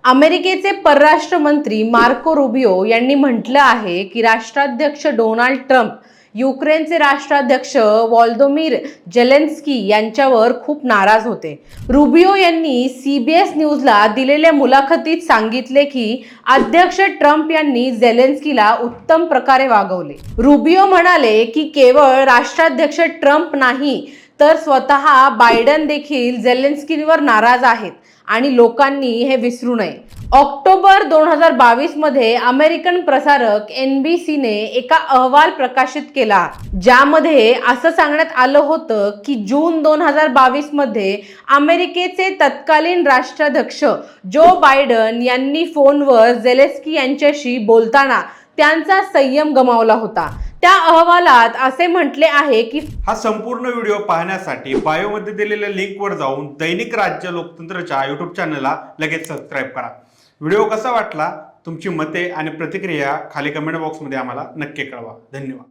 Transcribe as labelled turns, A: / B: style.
A: अमेरिकेचे परराष्ट्र मंत्री मार्को रुबियो यांनी म्हटलं आहे की राष्ट्राध्यक्ष डोनाल्ड ट्रम्प युक्रेनचे राष्ट्राध्यक्ष व्लादिमीर झेलेन्स्की यांच्यावर खूप नाराज होते। रुबियो यांनी सीबीएस न्यूजला दिलेल्या मुलाखतीत सांगितले की अध्यक्ष ट्रम्प यांनी झेलेन्स्कीला उत्तम प्रकारे वागवले। रुबियो म्हणाले की केवळ राष्ट्राध्यक्ष ट्रम्प नाही तर स्वतः बायडन देखील झेलेन्स्कीवर नाराज आहेत आणि लोकांनी हे विसरू नये। ऑक्टोबर 2022 मध्ये अमेरिकन प्रसारक NBC ने एका अहवाल प्रकाशित केला ज्यामध्ये असं सांगण्यात आलं होतं की जून 2022 मध्ये अमेरिकेचे तत्कालीन राष्ट्राध्यक्ष जो बायडन यांनी फोनवर झेलेन्स्की यांच्याशी बोलताना त्यांचा संयम गमावला होता। त्या अहवालात असे म्हटले आहे की
B: हा संपूर्ण व्हिडिओ पाहण्यासाठी बायोमध्ये दिलेल्या लिंकवर जाऊन दैनिक राज्य लोकतंत्रच्या YouTube चॅनलला लगेच सबस्क्राईब करा। व्हिडिओ कसा वाटला तुमची मते आणि प्रतिक्रिया खाली कमेंट बॉक्समध्ये आम्हाला नक्की कळवा। धन्यवाद।